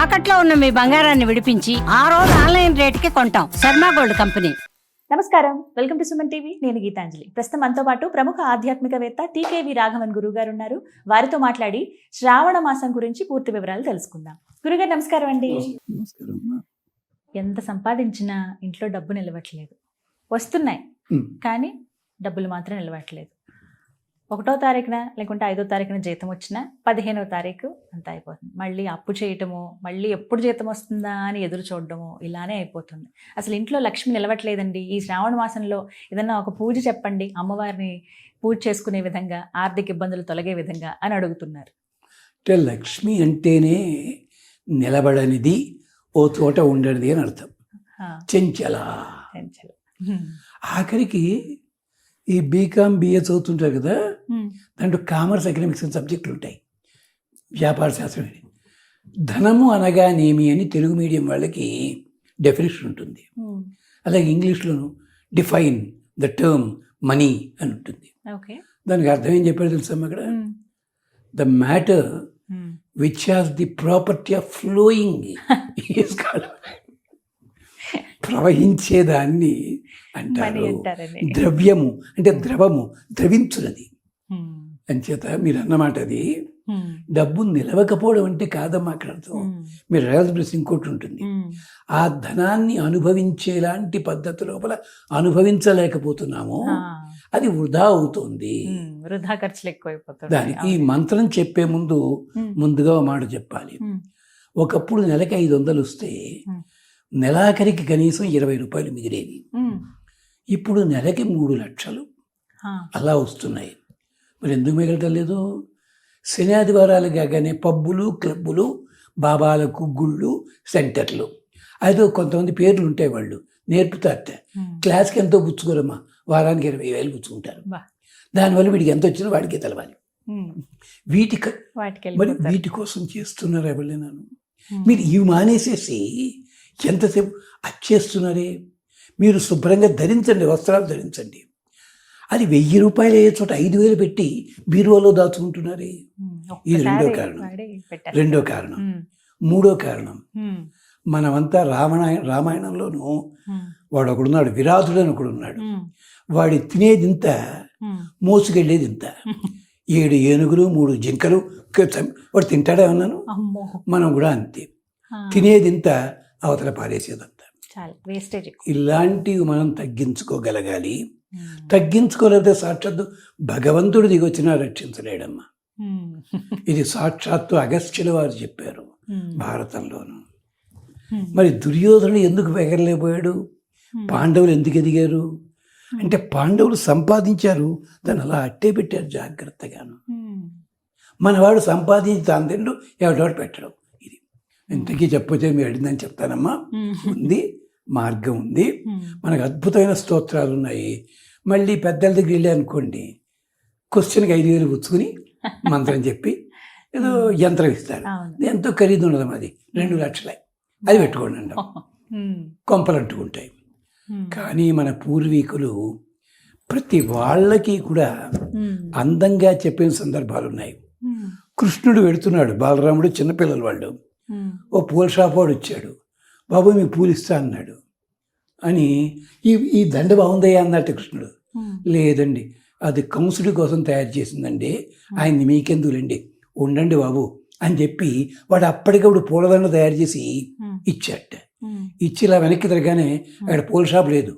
తాకట్లో ఉన్న మీ బంగారాన్ని విడిపించి ఆ రోజు ఆన్లైన్ రేటుకి కొంటాం. Sharma gold company. నమస్కారం, వెల్కమ్ టు సుమన్ టీవీ. నేను గీతాంజలి. ప్రస్తుతం మనతో పాటు ప్రముఖ ఆధ్యాత్మికవేత్త టీకేవి రాఘవన్ గురువు గారు ఉన్నారు. వారితో మాట్లాడి శ్రావణ మాసం గురించి పూర్తి వివరాలు తెలుసుకుందాం. గురుగారు నమస్కారం అండి. ఎంత సంపాదించినా ఇంట్లో డబ్బు నిలవట్లేదు. వస్తున్నాయి కానీ డబ్బులు మాత్రం నిలవట్లేదు. 1వ తారీఖున లేకుంటే 5వ తారీఖున జీతం వచ్చినా 15వ తారీఖు అంతా అయిపోతుంది. మళ్ళీ అప్పు చేయటము, మళ్ళీ ఎప్పుడు జీతం వస్తుందా అని ఎదురు చూడడము, ఇలానే అయిపోతుంది. అసలు ఇంట్లో లక్ష్మి నిలవట్లేదండి. ఈ శ్రావణ మాసంలో ఏదన్నా ఒక పూజ చెప్పండి, అమ్మవారిని పూజ చేసుకునే విధంగా, ఆర్థిక ఇబ్బందులు తొలగే విధంగా అని అడుగుతున్నారు. అంటే లక్ష్మి అంటేనే నిలబడనిది, ఓ చోట ఉండనిది అని అర్థం. చెంచల. ఆఖరికి ఈ బీకామ్ బిఏ చదువుతుంటారు కదా, దాంట్లో కామర్స్ ఎకనామిక్స్ సబ్జెక్టులు ఉంటాయి, వ్యాపార శాస్త్రం. ధనము అనగానేమి అని తెలుగు మీడియం వాళ్ళకి డెఫినేషన్ ఉంటుంది. అలాగే ఇంగ్లీష్లోను డిఫైన్ ద టర్మ్ మనీ అని ఉంటుంది. దానికి అర్థం ఏం చెప్పారు తెలుసమ్మా? అక్కడ the matter which has the property of flowing is called, ప్రవహించేదాన్ని అంటారు. ద్రవ్యము అంటే ద్రవము, ద్రవించున్నది. అంచేత మీరు అన్నమాట అది డబ్బు నిలవకపోవడం అంటే కాదమ్మా అక్కడ అర్థం. మీరు రాయాల్సిన ప్రశ్న ఇంకోటి ఉంటుంది. ఆ ధనాన్ని అనుభవించేలాంటి పద్ధతి లోపల అనుభవించలేకపోతున్నాము, అది వృధా అవుతుంది, వృధా ఖర్చులు ఎక్కువైపోతుంది. దానికి ఈ మంత్రం చెప్పే ముందుగా మాట చెప్పాలి. ఒకప్పుడు నెలకి 500 వస్తే నెలాఖరికి కనీసం 20 రూపాయలు మిగిలేవి. ఇప్పుడు నెలకి 3 లక్షలు అలా వస్తున్నాయి. మరి ఎందుకు మిగలటం లేదు? శని ఆదివారాలు కాగానే పబ్బులు, క్లబ్బులు, బాబాలకు గుళ్ళు, సెంటర్లు, అయితే కొంతమంది పేర్లు ఉంటాయి, వాళ్ళు నేర్పుతారట. క్లాస్కి ఎంతో పుచ్చుకోరమ్మా, వారానికి 20,000 పుచ్చుకుంటారు. దానివల్ల వీడికి ఎంత వచ్చినా వాడికే తెలవాలి. మరి వీటి కోసం చేస్తున్నారు ఎవరైనా? మీరు ఇవి మానేసేసి ఎంతసేపు అచ్చేస్తున్నారే. మీరు శుభ్రంగా ధరించండి, వస్త్రాలు ధరించండి. అది 1000 రూపాయలు అయ్యే చోట 5,000 పెట్టి బీరువాలో దాచుకుంటున్నారే. ఇది రెండో కారణం. మూడో కారణం, మనమంతా రామాయణంలోనూ వాడు ఒకడున్నాడు, విరాధుడు అని ఒకడున్నాడు. వాడి తినేది ఇంత, మోసుకెళ్ళేది ఇంత. 7 ఏనుగులు 3 జింకలు వాడు తింటాడే ఉన్నాను. మనం కూడా అంతే, తినేది ఇంత, అవతల పారేసేదంతా. ఇలాంటివి మనం తగ్గించుకోగలగాలి. తగ్గించుకోలేకపోతే సాక్షాత్తు భగవంతుడు దిగొచ్చినా రక్షించలేడమ్మా. ఇది సాక్షాత్తు అగస్త్యుల వారు చెప్పారు భారతంలోను. మరి దుర్యోధనుడు ఎందుకు ఎగరలేకపోయాడు? పాండవులు ఎందుకు ఎదిగారు అంటే పాండవులు సంపాదించారు, దాన్ని అలా అట్టే పెట్టారు జాగ్రత్తగాను. మనవాడు సంపాదించి తాను తిండు, ఎవడోడు పెట్టడం. ఇది ఇంతకీ చెప్పొచ్చే మీరు అడిగిందని చెప్తానమ్మా. ఉంది, మార్గం ఉంది. మనకు అద్భుతమైన స్తోత్రాలు ఉన్నాయి. మళ్ళీ పెద్దల దగ్గర వెళ్ళి అనుకోండి, క్వశ్చన్కి 5,000 పుచ్చుకుని మంత్రం చెప్పి ఏదో యంత్రం ఇస్తారు. ఎంతో ఖరీదు ఉండదు, అది 2 లక్షలే, అది పెట్టుకోండి అంటాం. కొంపలు అంటుకుంటాయి. కానీ మన పూర్వీకులు ప్రతి వాళ్ళకి కూడా అందంగా చెప్పిన సందర్భాలు ఉన్నాయి. కృష్ణుడు వెడుతున్నాడు, బాలరాముడు చిన్నపిల్లలు వాళ్ళు. ఓ పూల షాప్ వాడు వచ్చాడు, బాబు మీకు పూలు ఇస్తా అన్నాడు. అని ఈ దండ బాగుందయ్యా అన్నట్టు కృష్ణుడు. లేదండి, అది కంసుడి కోసం తయారు చేసిందండి, ఆయన్ని మీకెందుకులండి, ఉండండి బాబు అని చెప్పి వాడు అప్పటికప్పుడు పూలదండ తయారు చేసి ఇచ్చాట. ఇచ్చి ఇలా వెనక్కి తిరగానే అక్కడ పూల షాప్ లేదు.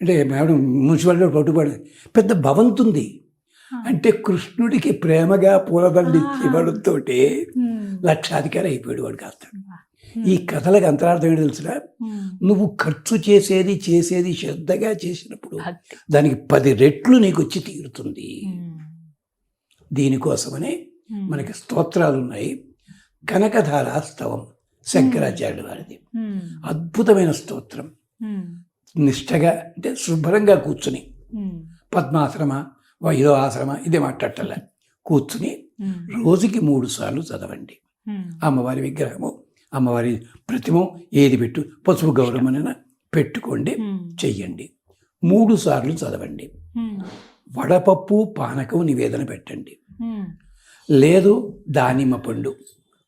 అంటే మేడం మున్సిపాలిటీ పట్టుబడి పెద్ద భవంతుంది. అంటే కృష్ణుడికి ప్రేమగా పూలదండ ఇవ్వడంతో లక్షాధికారి అయిపోయాడు వాడు కాస్తాడు. ఈ కథలకు అంతరార్థం ఏంటో తెలుసురా? నువ్వు ఖర్చు చేసేది శ్రద్ధగా చేసినప్పుడు దానికి 10 రెట్లు నీకు వచ్చి తీరుతుంది. దీనికోసమనే మనకి స్తోత్రాలు ఉన్నాయి. కనకధార స్తవం శంకరాచార్యుల వారిది అద్భుతమైన స్తోత్రం. నిష్టగా అంటే శుభ్రంగా కూర్చుని, పద్మాశ్రమ ఏదో ఆశ్రమ ఇదే మాట్లాడటల్లా, కూర్చుని రోజుకి 3 సార్లు చదవండి. అమ్మవారి విగ్రహము, అమ్మవారి ప్రతిమ ఏది పెట్టు, పసుపు గౌరవమైనా పెట్టుకోండి, చెయ్యండి. 3 సార్లు చదవండి. వడపప్పు పానకం నివేదన పెట్టండి. లేదు దానిమ్మ పండు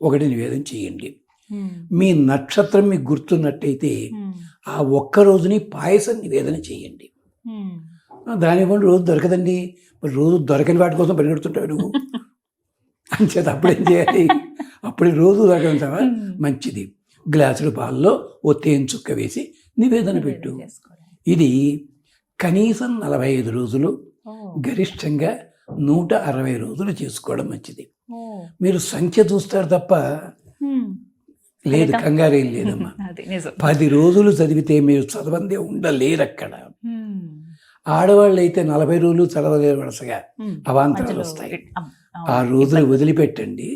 ఒకటి నివేదన చేయండి. ఉమ్, మీ నక్షత్రం మీకు గుర్తున్నట్టయితే ఉమ్, ఆ ఒక్క రోజుని పాయసం నివేదన చేయండి. ఉమ్. దానివ్వండి రోజు దొరకదండి, మరి రోజు దొరకని వాటి కోసం పరిగెడుతుంటాడు నువ్వు అంచేత అప్పుడేం చేయాలి, అప్పుడు రోజు దొరకంటావా మంచిది. గ్లాసుల పాలలో ఓ తేనె చుక్క వేసి నివేదన పెట్టు. చేసుకోవాలి. ఇది కనీసం 45 రోజులు, ఓ, గరిష్టంగా 160 రోజులు చేసుకోవడం మంచిది. ఓ. మీరు సంఖ్య చూస్తారు తప్ప ఉమ్. లేదు, కంగారేం లేదమ్మా. అది నిజం. 10 రోజులు చదివితే మీరు చదవందే ఉండలేరు అక్కడ. ఉమ్, ఆడవాళ్ళు అయితే 40 రోజులు చదవలేరు, వరుసగా ఉమ్. అవాంతరాలు మధ్యలో వస్తాయి. అవును. ఆ రోజులు వదిలిపెట్టండి,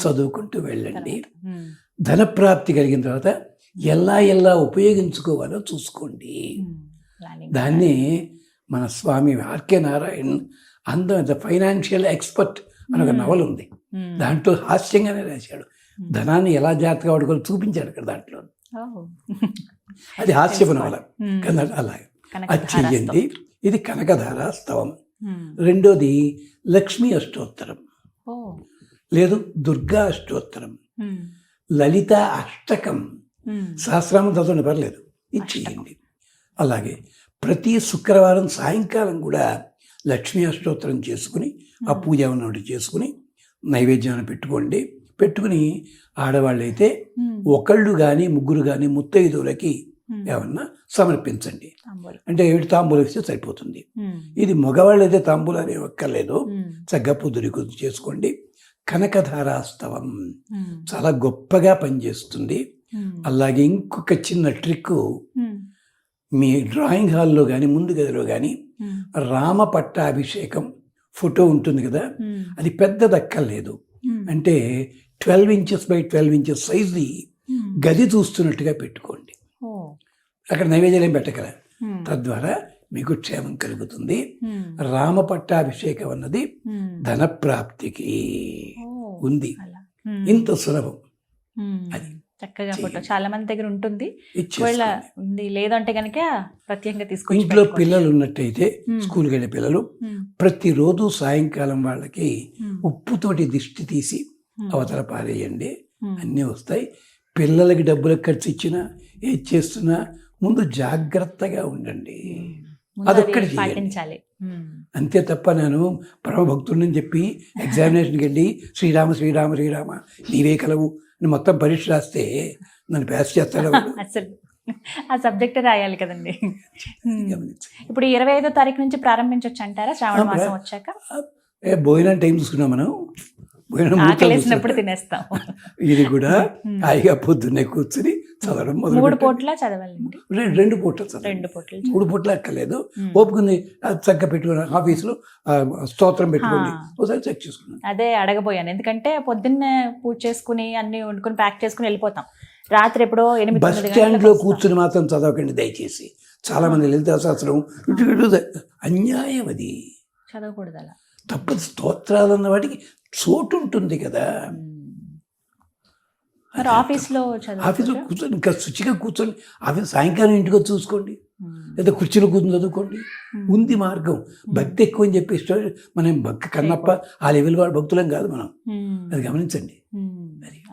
చదువుకుంటూ వెళ్ళండి. ఉమ్, ధనప్రాప్తి కలిగిన తర్వాత ఎలా ఉపయోగించుకోవాలో చూసుకోండి. ఉమ్. ప్లానింగ్. దాన్ని మన స్వామి ఆర్కే నారాయణ్ అందం ఫైనాన్షియల్ ఎక్స్పర్ట్ అని ఒక నవల ఉంది, ఉమ్. దాంట్లో హాస్యంగానే రాశాడు. ధనాన్ని ఎలా జాగ్రత్తగా వాడుకోవాలో చూపించాడు అక్కడ దాంట్లో. ఓ. అది హాస్యపు నవల ఉమ్. కదా, అలాగే కనక అది చెయ్యండి. ఇది కనకధార స్తవం. ఉమ్. రెండోది లక్ష్మీ అష్టోత్తరం, ఓ. లేదు దుర్గా అష్టోత్తరం, ఉమ్. లలిత అష్టకం, ఉమ్. సహస్రామం చదవండి పర్లేదు, ఇది చెయ్యండి. అలాగే ప్రతి శుక్రవారం సాయంకాలం కూడా లక్ష్మీ అష్టోత్తరం చేసుకుని ఆ పూజ ఉన్నట్టు చేసుకుని నైవేద్యాన్ని పెట్టుకుని ఆడవాళ్ళైతే ఉమ్. ఒకళ్ళు కానీ ముగ్గురు కానీ ముత్తైదువులకి ఏమన్నా సమర్పించండి. తాంబూలం. అంటే ఏమిటి తాంబూలం ఇస్తే సరిపోతుంది. ఉమ్. ఇది మగవాళ్ళు అయితే తాంబూలాలు ఒక్కర్లేదు, ఉమ్. చక్కగా పొద్దురి చేసుకోండి. కనకధారాస్తవం ఉమ్. చాలా గొప్పగా పనిచేస్తుంది. ఉమ్. అలాగే ఇంకొక చిన్న ట్రిక్, ఉమ్. మీ డ్రాయింగ్ హాల్లో కానీ ముందు గదిలో కానీ ఉమ్. రామ పట్టాభిషేకం ఫోటో ఉంటుంది కదా, ఉమ్. అది పెద్దదక్కర్లేదు. ఉమ్. అంటే 12 ఇంచెస్ బై 12 ఇంచెస్ సైజు ఉమ్. గది చూస్తున్నట్టుగా పెట్టుకోండి. ఓ. అక్కడ నైవేద్యం ఏం పెట్టగల, ఉమ్. తద్వారా మీకు క్షేమం కలుగుతుంది. ఉమ్. రామ పట్టాభిషేకం అన్నది ఉమ్. ధనప్రాప్తికి ఓ. ఉంది. అలా. ఉమ్. ఇంత సులభం. ఉమ్. అది చక్కగా ఫోటో చాలా మంది దగ్గర ఉంటుంది. ఇచ్చేసుకోండి. ఒకవేళ ఉంది లేదంటే కనుక ప్రత్యేకంగా తీసుకొచ్చి ఇంట్లో పెట్టుకోవచ్చు. పిల్లలు ఉన్నట్టయితే ఉమ్. స్కూల్కి వెళ్ళే పిల్లలు ఉమ్. ప్రతిరోజు సాయంకాలం వాళ్ళకి ఉమ్. ఉప్పుతోటి దిష్టి తీసి ఉమ్. అవతల పారేయండి, ఉమ్. అన్నీ వస్తాయి. పిల్లలకి డబ్బులకు ఖర్చు ఇచ్చినా ఏది చేస్తున్నా ముందు జాగ్రత్తగా ఉండండి, ముందు అది అదొక్కటి చేయండి. పాటించాలి. ఉమ్. అంతే తప్ప నేను పరమభక్తుడిని చెప్పి ఎగ్జామినేషన్కి వెళ్ళి శ్రీరామ శ్రీరామ శ్రీరామ నీవే కలవు అని మొత్తం పరీక్ష రాస్తే నన్ను పాస్ చేస్తాడు వాడు. అసలు ఆ సబ్జెక్ట్ రాయాలి కదండి. ఉమ్. గమనించండి. ఇప్పుడు 25వ తారీఖు నుంచి ప్రారంభించవచ్చు అంటారా శ్రావణ ఆ, మాసం వచ్చాక? భోజనం టైం చూసుకున్నాం మనం, భోజనం ముహూర్తం ఆకలేసినప్పుడు చూసుకున్నాం. తినేస్తాం. ఇది కూడా హాయిగా పొద్దున్నే కూర్చుని చదవడం 3 మొదలు పూట్ల చదవాలండి. 2 పూటలు చదవండి. 2 పూటలు 3 పూటలు అక్కర్లేదు. ఓపుకుంది చక్కగా పెట్టుకుని ఆఫీసులో స్తోత్రం పెట్టుకోండి, ఒకసారి చెక్ చేసుకున్నాను. అదే అడగబోయాను, ఎందుకంటే పొద్దున్నే పూజ చేసుకుని అన్ని వండుకొని ప్యాక్ చేసుకుని వెళ్ళిపోతాం. రాత్రి ఎప్పుడో 8 బస్ స్టాండ్లో కూర్చుని మాత్రం చదవకండి దయచేసి. చాలా మంది లలితా శాస్త్రం అన్యాయం, అది చదవకూడదు అలా. తప్పదు. స్తోత్రాలు అన్న వాటికి చోటు ఉంటుంది కదా. మరి ఆఫీస్లో ఆఫీస్లో కూర్చొని ఇంకా శుచిగా కూర్చొని ఆఫీస్ సాయంకాలం ఇంటికి వచ్చి చూసుకోండి, లేదా కుర్చీలో కూర్చొని చదువుకోండి. ఉంది మార్గం. భక్తి ఎక్కువ అని చెప్పి ఇష్టం మనం భక్తి కన్నప్ప ఆ లెవెల్ వాడు భక్తులం కాదు మనం, అది గమనించండి.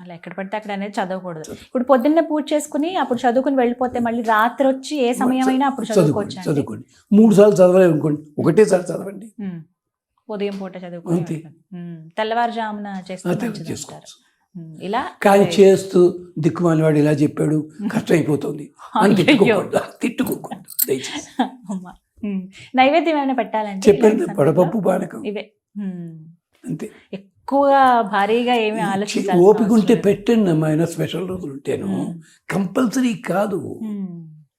అలా ఎక్కడ పడితే అక్కడ అనేది చదవకూడదు. ఇప్పుడు పొద్దున్నే పూజ చేసుకుని అప్పుడు చదువుకుని వెళ్ళిపోతే మళ్ళీ రాత్రి వచ్చి ఏ సమయం అయినా అప్పుడు చదువుకోవచ్చు. చదువుకోండి. 3 సార్లు చదవలేదు అనుకోండి, ఒకటేసారి చదవండి. ఉదయం పూట చదువుకోవాలి, తెల్లవారుజామున చేసుకోవచ్చు. ఇలా కానీ చేస్తూ దిక్కుమాలి వాడు ఇలా చెప్పాడు కష్టం అయిపోతుంది అని తిట్టుకోకూడదు దయచేసి. నైవేద్యం ఏమైనా పెట్టాలంటే చెప్పాను, వడపప్పు పానకం ఇవే అంతే. ఎక్కువగా భారీగా ఏమి ఆలోచించాలి. ఓపిక ఉంటే పెట్టండి అమ్మా, అయినా స్పెషల్ రోజులు ఉంటేను కంపల్సరీ కాదు.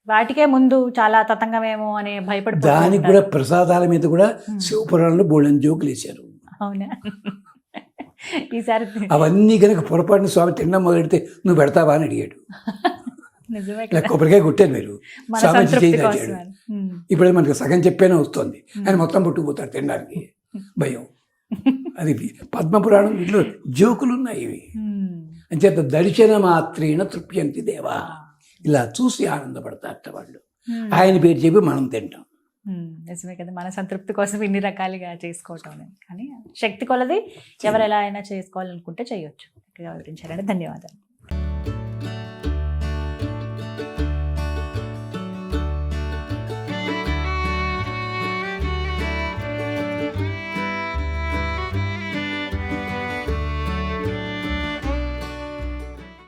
వాటికే ముందు చాలా తతంగమేమో అని భయపడి దానికి కూడా ప్రసాదాల మీద కూడా శివపురాణంలో బోళ్ళని జోకులు వేశారు. అవునా? ఈసారి అవన్నీ కనుక పొరపాటున స్వామి తినడం మొదలెడితే నువ్వు పెడతావా అని అడిగాడు. నిజమే ఇలా కొబ్బరికాయ కొట్టాను మీరు, స్వామి చేయి తాగాడు. ఇప్పుడే మనకి సగం చెప్పేనే వస్తుంది, ఆయన మొత్తం పుట్టుకుపోతాడు తినడానికి భయం. అది పద్మపురాణం, ఇంట్లో జోకులు ఉన్నాయి ఇవి. అంచేత దర్శన మాత్రేన తృప్యంతి దేవా, ఇలా చూసి ఆనందపడతారట వాళ్ళు. ఆయన పేరు చెప్పి మనం తింటాం. నిజమే కదా, మన సంతృప్తి కోసం ఇన్ని రకాలుగా చేసుకోవటం. కానీ శక్తి కొలది ఎవరు ఎలా అయినా చేసుకోవాలనుకుంటే చేయొచ్చు. చక్కగా వివరించారండి. ధన్యవాదాలు.